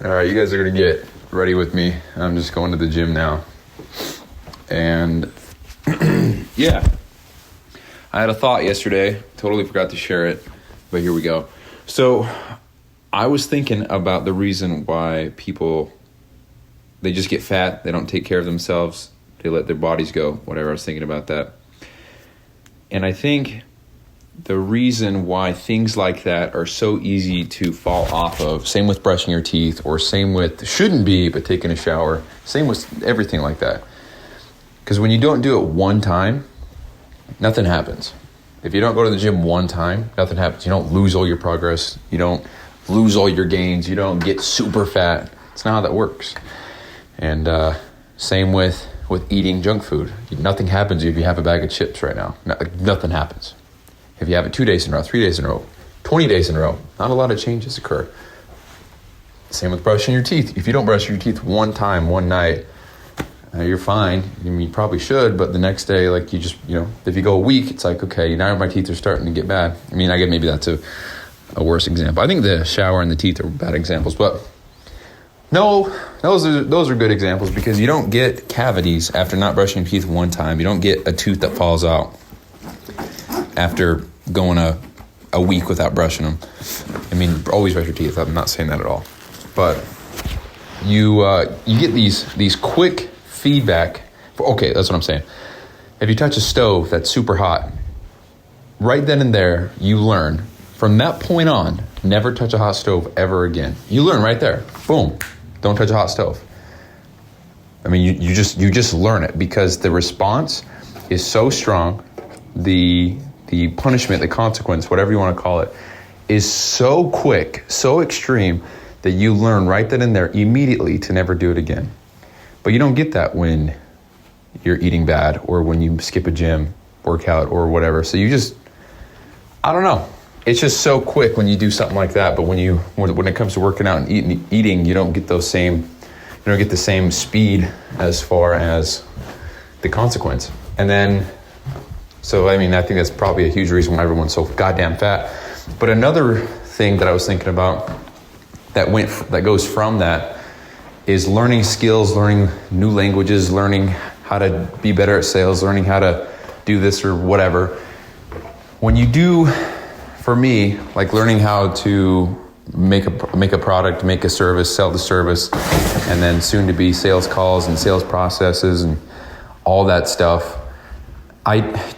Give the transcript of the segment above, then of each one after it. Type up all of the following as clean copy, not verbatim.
All right, you guys are going to get ready with me. I'm just going to the gym now. And yeah, I had a thought yesterday. Totally forgot to share it, but here we go. So I was thinking about the reason why people, they just get fat. They don't take care of themselves. They let their bodies go, whatever. I was thinking about that. And I think the reason why things like that are so easy to fall off of, same with brushing your teeth, or same with shouldn't be, but taking a shower, same with everything like that. Because when you don't do it one time, nothing happens. If you don't go to the gym one time, nothing happens. You don't lose all your progress. You don't lose all your gains. You don't get super fat. It's not how that works. And same with eating junk food. Nothing happens if you have a bag of chips right now. Nothing happens. If you have it 2 days in a row, 3 days in a row, 20 days in a row, not a lot of changes occur. Same with brushing your teeth. If you don't brush your teeth one time, one night, you're fine. I mean, you probably should, but the next day, like you just, if you go a week, it's like, okay, now my teeth are starting to get bad. I mean, I get maybe that's a worse example. I think the shower and the teeth are bad examples, but no, those are good examples because you don't get cavities after not brushing your teeth one time. You don't get a tooth that falls out after going a week without brushing them. I mean, always brush your teeth. I'm not saying that at all. But you get these quick feedback. Okay, that's what I'm saying. If you touch a stove that's super hot, right then and there, you learn. From that point on, never touch a hot stove ever again. You learn right there. Boom. Don't touch a hot stove. I mean, you just learn it because the response is so strong. The punishment, the consequence, whatever you want to call it, is so quick, so extreme that you learn right then and there immediately to never do it again. But you don't get that when you're eating bad or when you skip a gym workout or whatever. So you just, I don't know. It's just so quick when you do something like that. But when it comes to working out and eating, you don't get the same speed as far as the consequence. And then, so I mean, I think that's probably a huge reason why everyone's so goddamn fat. But another thing that I was thinking about that goes from that is learning skills, learning new languages, learning how to be better at sales, learning how to do this or whatever. When you do, for me, like learning how to make a product, make a service, sell the service, and then soon to be sales calls and sales processes and all that stuff,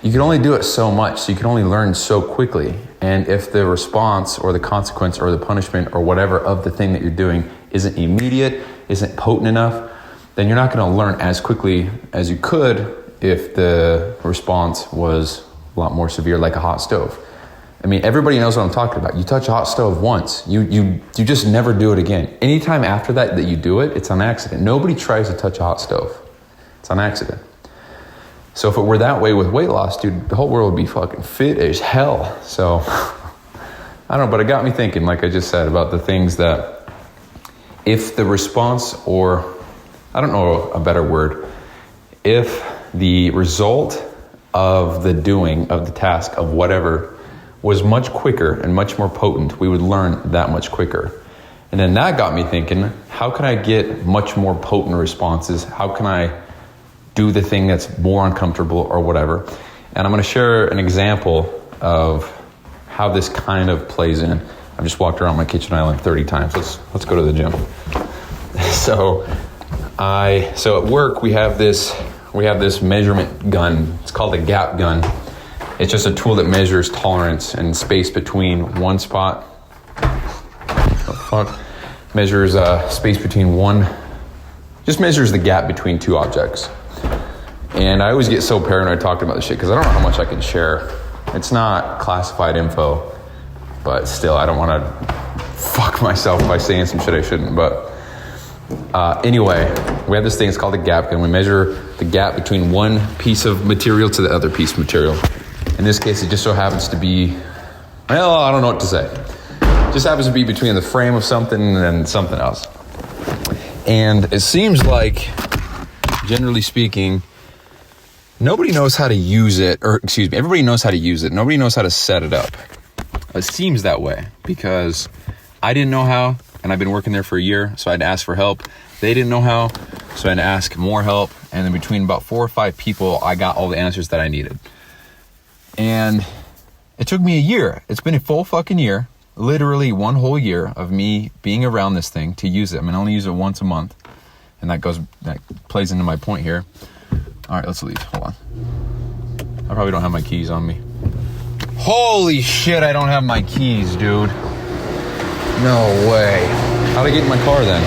you can only do it so much, so you can only learn so quickly. And if the response or the consequence or the punishment or whatever of the thing that you're doing isn't immediate, isn't potent enough, then you're not going to learn as quickly as you could if the response was a lot more severe, like a hot stove. I mean, everybody knows what I'm talking about. You touch a hot stove once, you just never do it again. Anytime after that you do it, it's on accident. Nobody tries to touch a hot stove. It's on accident. So if it were that way with weight loss, dude, the whole world would be fucking fit as hell. So, I don't know, but it got me thinking, like I just said, about the things that if the response, or I don't know a better word, if the result of the doing of the task of whatever was much quicker and much more potent, we would learn that much quicker. And then that got me thinking, how can I get much more potent responses? How can I do the thing that's more uncomfortable or whatever? And I'm going to share an example of how this kind of plays in. I've just walked around my kitchen island 30 times. Let's go to the gym. So at work we have this measurement gun. It's called a gap gun. It's just a tool that measures tolerance and space between one spot. Measures space between just measures the gap between two objects. And I always get so paranoid talking about this shit because I don't know how much I can share. It's not classified info, but still, I don't want to fuck myself by saying some shit I shouldn't. But anyway, we have this thing, it's called a gap gun. We measure the gap between one piece of material to the other piece of material. In this case, it just so happens to be, well, I don't know what to say. It just happens to be between the frame of something and something else. And it seems like, generally speaking, nobody knows how to use it, everybody knows how to use it. Nobody knows how to set it up. It seems that way because I didn't know how, and I've been working there for a year, so I had to ask for help. They didn't know how, so I had to ask more help. And then between about 4 or 5 people, I got all the answers that I needed. And it took me a year. It's been a full fucking year, literally one whole year of me being around this thing to use it. I mean, I only use it once a month, and that plays into my point here. All right, let's leave. Hold on. I probably don't have my keys on me. Holy shit, I don't have my keys, dude. No way. How'd I get in my car then?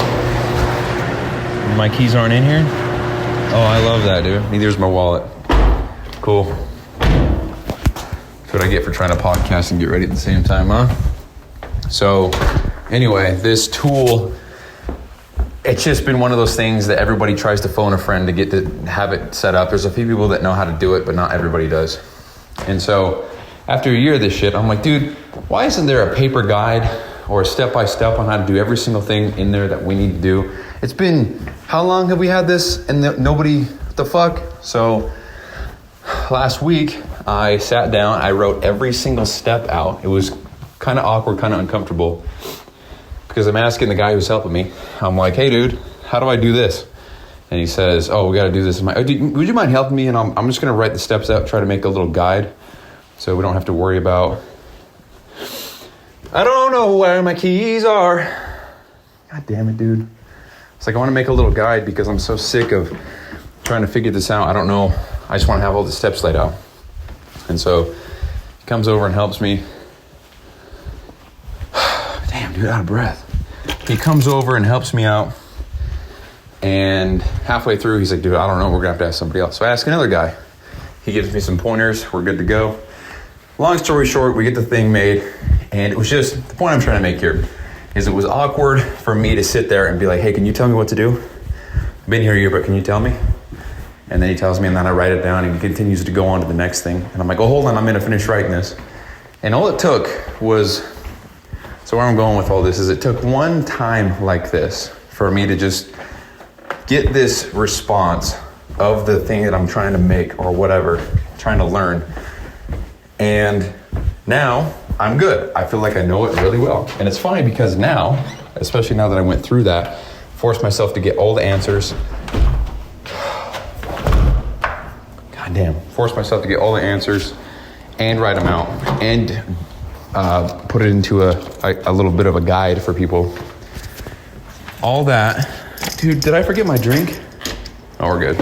My keys aren't in here? Oh, I love that, dude. Neither's my wallet. Cool. That's what I get for trying to podcast and get ready at the same time, huh? So, anyway, this tool, it's just been one of those things that everybody tries to phone a friend to get to have it set up. There's a few people that know how to do it, but not everybody does. And so, after a year of this shit, I'm like, dude, why isn't there a paper guide or a step-by-step on how to do every single thing in there that we need to do? It's been, how long have we had this and nobody, what the fuck? So last week I sat down, I wrote every single step out. It was kind of awkward, kind of uncomfortable, because I'm asking the guy who's helping me, I'm like, hey dude, how do I do this? And he says, oh, we got to do this. I'm like, would you mind helping me? And I'm just going to write the steps out, try to make a little guide so we don't have to worry about, I don't know where my keys are. God damn it, dude. It's like I want to make a little guide because I'm so sick of trying to figure this out. I don't know. I just want to have all the steps laid out. And so he comes over and helps me. Damn, dude, out of breath. He comes over and helps me out. And halfway through, he's like, dude, I don't know. We're going to have to ask somebody else. So I ask another guy. He gives me some pointers. We're good to go. Long story short, we get the thing made. And it was just, the point I'm trying to make here is it was awkward for me to sit there and be like, hey, can you tell me what to do? I've been here a year, but can you tell me? And then he tells me, and then I write it down, and he continues to go on to the next thing. And I'm like, oh, hold on, I'm going to finish writing this. And all it took was, so where I'm going with all this is it took one time like this for me to just get this response of the thing that I'm trying to make or whatever, trying to learn. And now I'm good. I feel like I know it really well. And it's funny because now, especially now that I went through that, forced myself to get all the answers. Goddamn. Forced myself to get all the answers and write them out and put it into a little bit of a guide for people. All that. Dude, did I forget my drink? Oh, we're good.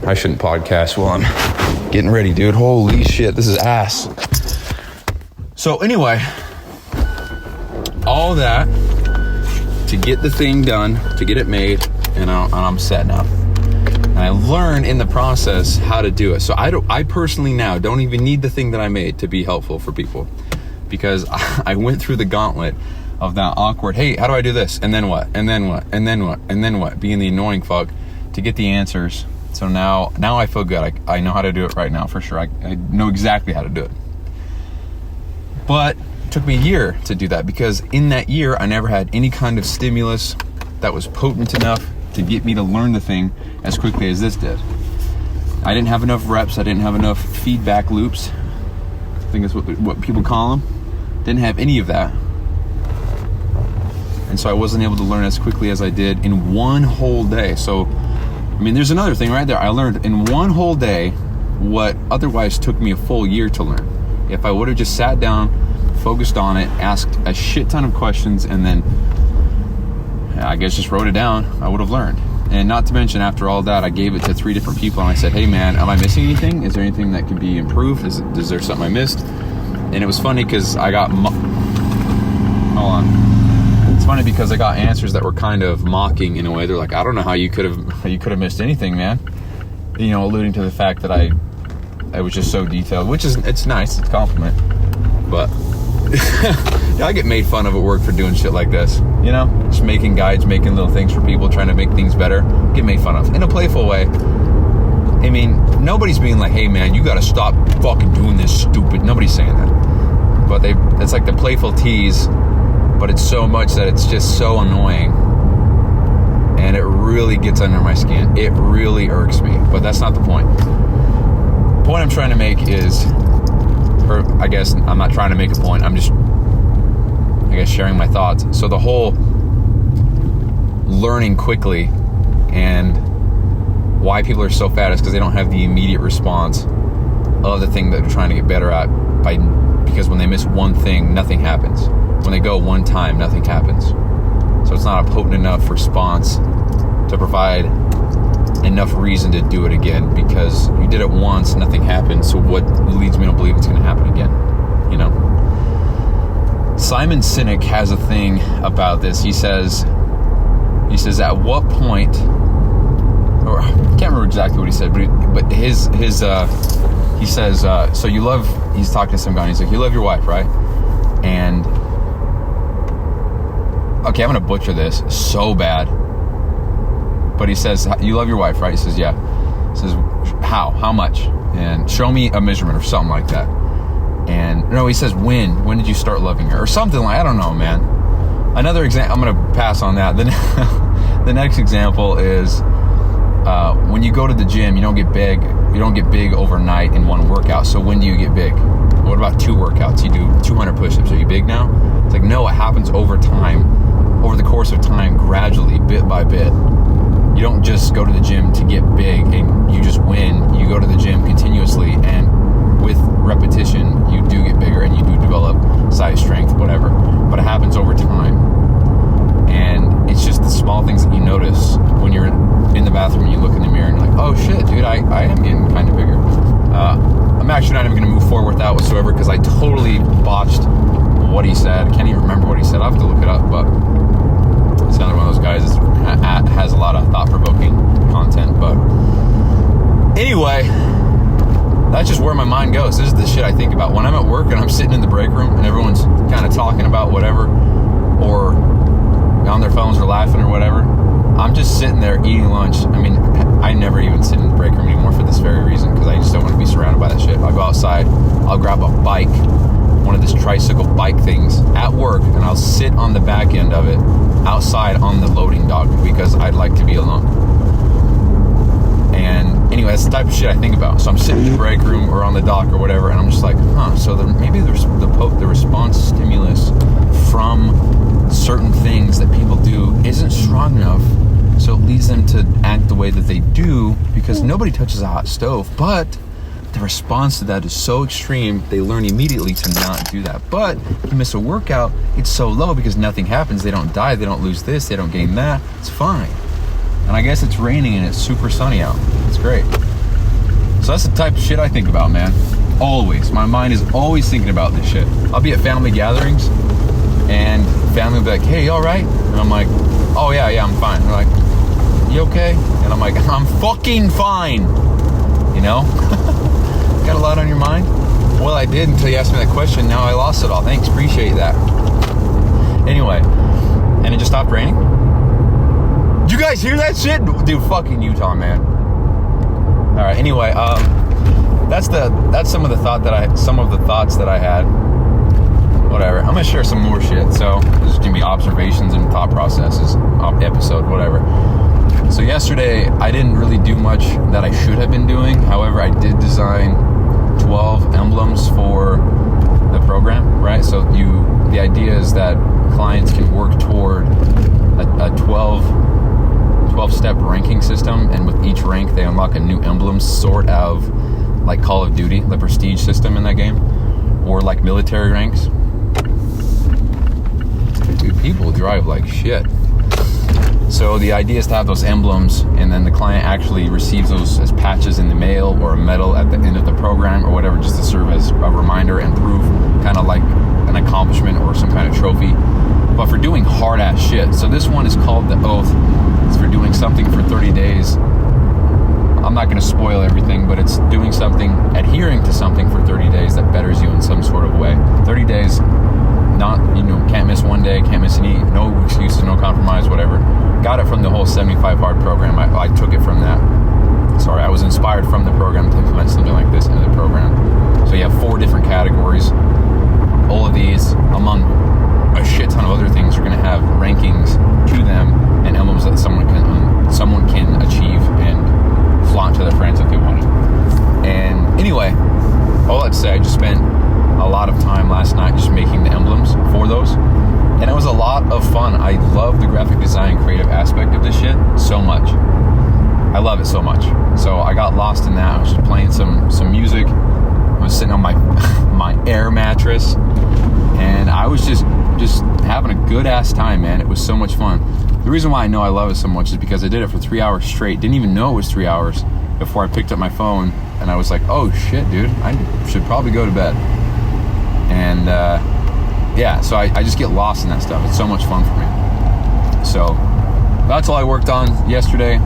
I shouldn't podcast while I'm getting ready, dude. Holy shit, this is ass. So anyway, all that to get the thing done, to get it made, and I'm set now. And I learned in the process how to do it. So I personally now don't even need the thing that I made to be helpful for people, because I went through the gauntlet of that awkward, hey, how do I do this? And then what? And then what? And then what? And then what? Being the annoying fuck to get the answers. So now I feel good. I know how to do it right now for sure. I know exactly how to do it. But it took me a year to do that, because in that year, I never had any kind of stimulus that was potent enough to get me to learn the thing as quickly as this did. I didn't have enough reps. I didn't have enough feedback loops. I think that's what people call them. Didn't have any of that. And so I wasn't able to learn as quickly as I did in one whole day. So, I mean, there's another thing right there. I learned in one whole day what otherwise took me a full year to learn. If I would have just sat down, focused on it, asked a shit ton of questions, and then I guess just wrote it down, I would have learned. And not to mention, after all that, I gave it to 3 different people, and I said, hey man, am I missing anything? Is there anything that can be improved? Is there something I missed? And it was funny because I got hold on. It's funny because I got answers that were kind of mocking in a way. They're like, I don't know how you could have missed anything, man. You know, alluding to the fact that I was just so detailed, which is, it's nice, it's a compliment. But yeah, I get made fun of at work for doing shit like this. You know, just making guides, making little things for people, trying to make things better. Get made fun of in a playful way. I mean, nobody's being like, hey man, you gotta stop fucking doing this stupid. Nobody's saying that. But it's like the playful tease. But it's so much that it's just so annoying, and it really gets under my skin. It really irks me, but that's not the point. The point I'm trying to make is, or I guess I'm not trying to make a point, I'm just I guess, sharing my thoughts. So the whole learning quickly and why people are so fat is because they don't have the immediate response of the thing that they're trying to get better at, because when they miss one thing, nothing happens. When they go one time, nothing happens. So it's not a potent enough response to provide enough reason to do it again, because you did it once, nothing happened. So what leads me to believe it's going to happen again? You know? Simon Sinek has a thing about this. He says, at what point, or I can't remember exactly what he said, but he says, so you love, he's talking to some guy, and he's like, you love your wife, right? And, okay, I'm going to butcher this so bad. But he says, you love your wife, right? He says, yeah. He says, how much? And show me a measurement or something like that. And no, he says, when did you start loving her? Or something like, I don't know, man. Another example, I'm going to pass on that. The next example is, when you go to the gym, you don't get big overnight in one workout. So when do you get big? What about 2 workouts? You do 200 push-ups. Are you big now? It's like, no, it happens over time, over the course of time, gradually, bit by bit. You don't just go to the gym to get big and you just win. You go to the gym continuously, and with repetition, you do get bigger and you do develop size, strength, whatever. But it happens over time. And it's just the small things that you notice when you're in the bathroom and you look in the mirror and you're like, oh shit, dude, I am getting kind of bigger. I'm actually not even going to move forward with that whatsoever, because I totally botched what he said. I can't even remember what he said. I'll have to look it up, but it's another one of those guys that has a lot of thought-provoking content. But anyway, that's just where my mind goes. This is the shit I think about when I'm at work and I'm sitting in the break room and everyone's kind of talking about whatever, or on their phones or laughing or whatever. I'm just sitting there eating lunch. I mean, I never even sit in the break room anymore for this very reason, because I just don't want to be surrounded by that shit. I'll go outside, I'll grab a bike, one of these tricycle bike things at work, and I'll sit on the back end of it outside on the loading dock, because I'd like to be alone. And anyway, that's the type of shit I think about. So I'm sitting in the break room or on the dock or whatever, and I'm just like, so maybe the response stimulus from certain things that people do isn't strong enough, so it leads them to act the way that they do, because nobody touches a hot stove, but the response to that is so extreme, they learn immediately to not do that. But if you miss a workout, it's so low because nothing happens. They don't die, they don't lose this, they don't gain that. It's fine. And I guess it's raining and it's super sunny out. It's great. So that's the type of shit I think about, man. Always. My mind is always thinking about this shit. I'll be at family gatherings and family will be like, hey, you all right? And I'm like, oh yeah, I'm fine. They're like, you okay? And I'm like, I'm fucking fine. You know? Got a lot on your mind? Well, I did until you asked me that question. Now I lost it all. Thanks, appreciate that. Anyway, and it just stopped raining. Did you guys hear that shit? Dude, fucking Utah, man. All right. Anyway, that's some of the thoughts that I had. Whatever. I'm gonna share some more shit. So this is gonna be observations and thought processes episode, whatever. So yesterday I didn't really do much that I should have been doing. However, I did design 12 emblems for the program, right? So the idea is that clients can work toward a 12-step ranking system, and with each rank they unlock a new emblem, sort of like Call of Duty, the prestige system in that game, or like military ranks. Dude, people drive like shit. So the idea is to have those emblems, and then the client actually receives those as patches in the mail or a medal at the end of the program or whatever, just to serve as a reminder and proof, kind of like an accomplishment or some kind of trophy, but for doing hard ass shit. So this one is called the Oath. It's for doing something for 30 days. I'm not going to spoil everything, but it's doing something, adhering to something for 30 days that betters you in some sort of way. 30 days, not, can't miss one day, can't miss any, no excuses, no compromise, whatever. Got it from the whole 75 hard program. I took it from that. Sorry, I was inspired from the program to implement something like this into the program. So you have 4 different categories. All of these, among a shit ton of other things, are going to have rankings to them and emblems that someone can achieve and flaunt to their friends if they want to. And anyway, all I'd say, I just spent a lot of time last night just making the emblems for those. fun. I love the graphic design creative aspect of this shit so much. I love it so much. So I got lost in that. I was just playing some music. I was sitting on my my air mattress, and I was just having a good ass time, man. It was so much fun. The reason why I know I love it so much is because I did it for 3 hours straight. Didn't even know it was 3 hours before I picked up my phone, and I was like, oh shit, dude, I should probably go to bed. And yeah, so I just get lost in that stuff. It's so much fun for me. So that's all I worked on yesterday.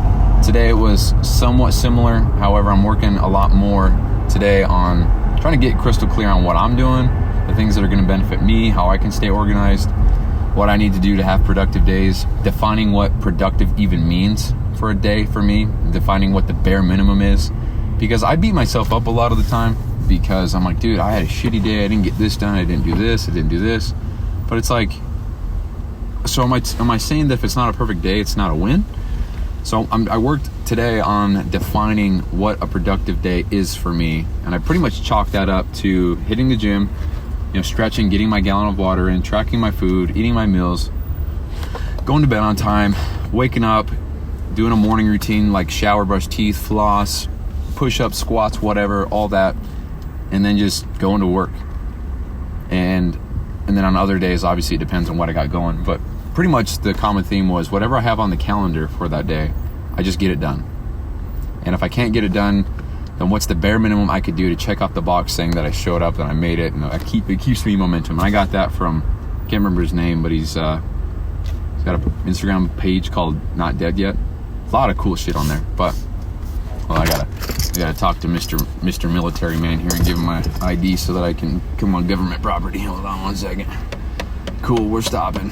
Today it was somewhat similar. However, I'm working a lot more today on trying to get crystal clear on what I'm doing, the things that are going to benefit me, how I can stay organized, what I need to do to have productive days, defining what productive even means for a day for me, defining what the bare minimum is. Because I beat myself up a lot of the time because I'm like, dude, I had a shitty day. I didn't get this done. I didn't do this. I didn't do this. But it's like, so am I saying that if it's not a perfect day, it's not a win? So I worked today on defining what a productive day is for me, and I pretty much chalked that up to hitting the gym, stretching, getting my gallon of water in, tracking my food, eating my meals, going to bed on time, waking up, doing a morning routine like shower, brush teeth, floss, push-ups, squats, whatever, all that, and then just going to work. And then on other days, obviously it depends on what I got going, but pretty much the common theme was whatever I have on the calendar for that day, I just get it done. And if I can't get it done, then what's the bare minimum I could do to check off the box saying that I showed up, that I made it, and it keeps me momentum. And I got that from, can't remember his name, but he's got an Instagram page called Not Dead Yet. A lot of cool shit on there. But well, I gotta talk to Mr. Military Man here and give him my ID so that I can come on government property. Hold on one second. Cool, we're stopping.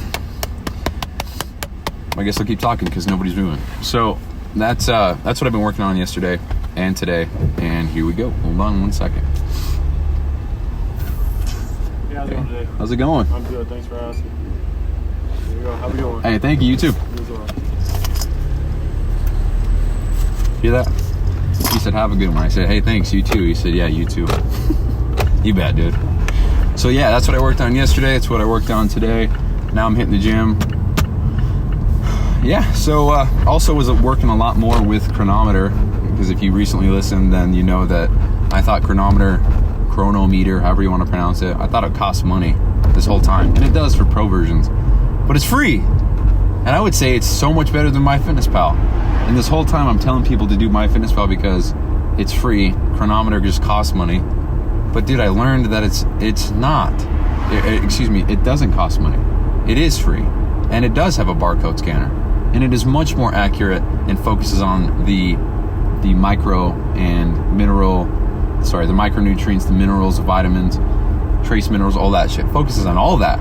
I guess I'll keep talking because nobody's moving. So that's what I've been working on yesterday and today, and here we go. Hold on one second. Yeah, how's it going today? How's it going? I'm good, thanks for asking. Here we go. How we going? Hey, thank you. You too. You as well. Hear that? He said, have a good one. I said, hey, thanks, you too. He said, yeah, you too. You bet, dude. So yeah, that's what I worked on yesterday. It's what I worked on today. Now I'm hitting the gym. Yeah, so also was working a lot more with Cronometer, because if you recently listened, then you know that I thought Cronometer, however you want to pronounce it, I thought it cost money this whole time. And it does for pro versions. But it's free. And I would say it's so much better than MyFitnessPal. And this whole time I'm telling people to do MyFitnessPal because it's free. Cronometer just costs money. But dude, I learned that it's not. It doesn't cost money. It is free. And it does have a barcode scanner. And it is much more accurate and focuses on the micro and mineral, the micronutrients, the minerals, the vitamins, trace minerals, all that shit. Focuses on all that.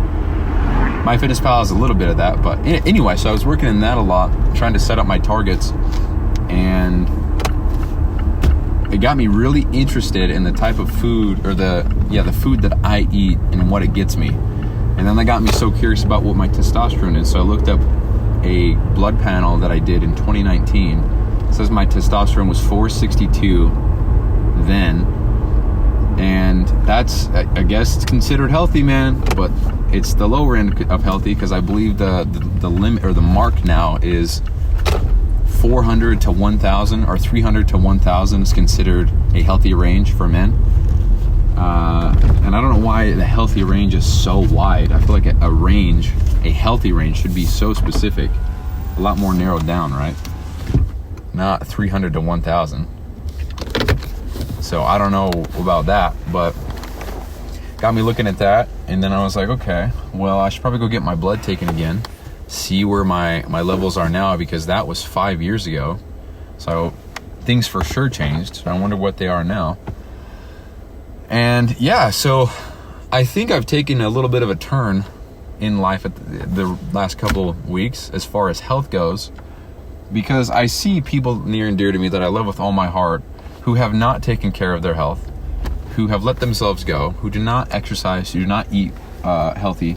MyFitnessPal has a little bit of that, but anyway, so I was working in that a lot, trying to set up my targets, and it got me really interested in the type of food, or the food that I eat and what it gets me. And then that got me so curious about what my testosterone is, so I looked up a blood panel that I did in 2019. It says my testosterone was 462 then, and that's, I guess it's considered healthy, man, but it's the lower end of healthy, because I believe the limit, or the mark now, is 400 to 1,000, or 300 to 1,000 is considered a healthy range for men. And I don't know why the healthy range is so wide. I feel like a healthy range should be so specific, a lot more narrowed down, right? Not 300 to 1,000. So I don't know about that, but got me looking at that. And then I was like, okay, well, I should probably go get my blood taken again, see where my levels are now, because that was 5 years ago. So things for sure changed. So I wonder what they are now. And yeah, so I think I've taken a little bit of a turn in life at the last couple of weeks as far as health goes, because I see people near and dear to me that I love with all my heart who have not taken care of their health, who have let themselves go, who do not exercise, who do not eat healthy,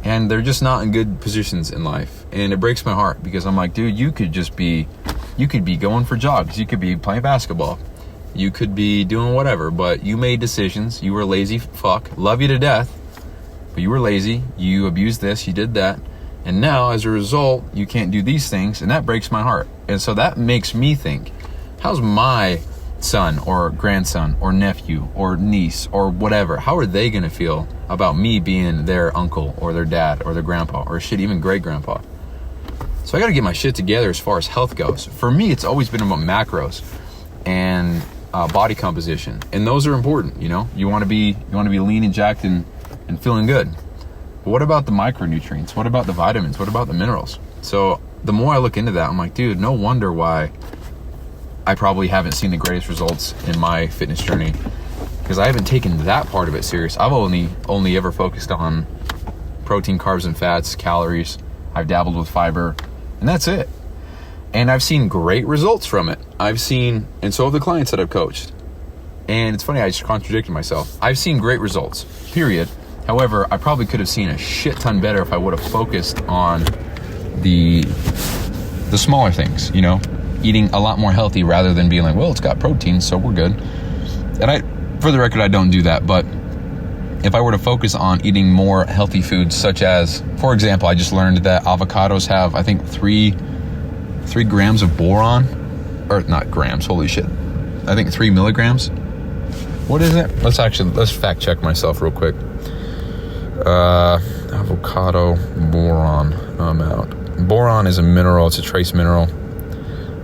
and they're just not in good positions in life. And it breaks my heart, because I'm like, dude, you could be going for jogs, you could be playing basketball, you could be doing whatever, but you made decisions. You were a lazy fuck. Love you to death, but you were lazy. You abused this, you did that, And now, as a result, you can't do these things, and that breaks my heart. And so that makes me think, how's my son or grandson or nephew or niece or whatever, how are they going to feel about me being their uncle or their dad or their grandpa or shit, even great-grandpa? So I got to get my shit together as far as health goes. For me, it's always been about macros and body composition, and those are important. You know, you want to be lean and jacked and feeling good. But what about the micronutrients? What about the vitamins? What about the minerals? So the more I look into that, I'm like, dude, no wonder why I probably haven't seen the greatest results in my fitness journey, because I haven't taken that part of it serious. I've only ever focused on protein, carbs, and fats, calories. I've dabbled with fiber, and that's it. And I've seen great results from it. And so have the clients that I've coached. And it's funny, I just contradicted myself. I've seen great results, period. However, I probably could have seen a shit ton better if I would have focused on the smaller things, you know, eating a lot more healthy rather than being like, well, it's got protein, so we're good. And for the record, I don't do that. But if I were to focus on eating more healthy foods, such as, for example, I just learned that avocados have, I think, 3 grams of boron, or not grams, holy shit. I think 3 milligrams. What is it? Let's fact check myself real quick. Avocado boron amount. Boron is a mineral. It's a trace mineral.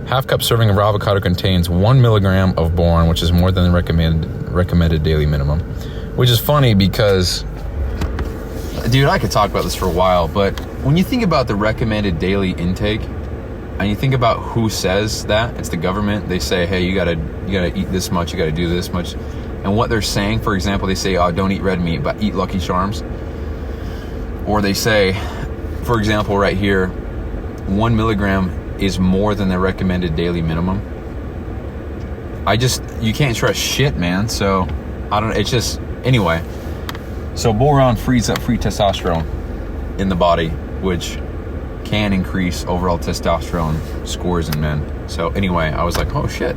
Half cup serving of avocado contains 1 milligram of boron, which is more than the recommended daily minimum. Which is funny because, dude, I could talk about this for a while, but when you think about the recommended daily intake, and you think about who says that, it's the government. They say, hey, you gotta eat this much, you gotta do this much. And what they're saying, for example, they say, oh, don't eat red meat, but eat Lucky Charms. Or they say, for example, right here, 1 milligram is more than the recommended daily minimum. You can't trust shit, man. So it's just, anyway. So boron frees up free testosterone in the body, which can increase overall testosterone scores in men. So anyway, I was like, oh shit,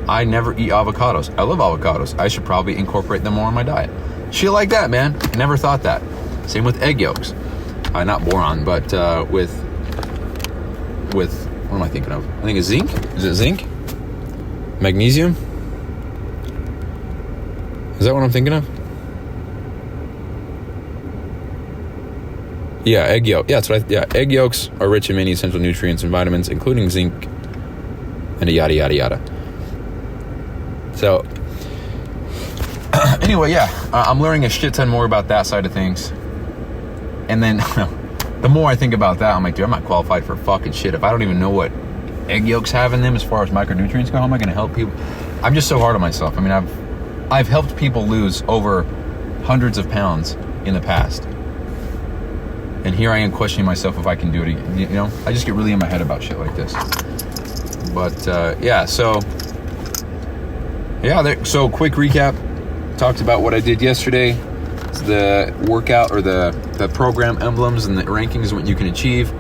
I never eat avocados. I love avocados. I should probably incorporate them more in my diet. Shit like that, man. Never thought that. Same with egg yolks. Not boron, but with what am I thinking of? I think it's zinc. Is it zinc? Magnesium? Is that what I'm thinking of? Yeah, egg yolk. Yeah, that's right. Yeah, egg yolks are rich in many essential nutrients and vitamins, including zinc, and yada yada yada. So, anyway, yeah, I'm learning a shit ton more about that side of things. And then, the more I think about that, I'm like, dude, I'm not qualified for fucking shit. If I don't even know what egg yolks have in them as far as micronutrients go, how am I going to help people? I'm just so hard on myself. I mean, I've helped people lose over hundreds of pounds in the past. And here I am questioning myself if I can do it again. You know, I just get really in my head about shit like this. But, so quick recap. Talked about what I did yesterday. The workout or the program emblems and the rankings, what you can achieve.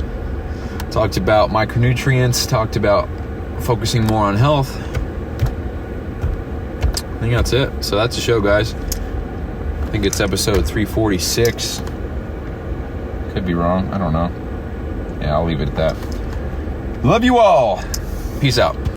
Talked about micronutrients. Talked about focusing more on health. I think that's it. So that's the show, guys. I think it's episode 346. Could be wrong. I don't know. Yeah, I'll leave it at that. Love you all. Peace out.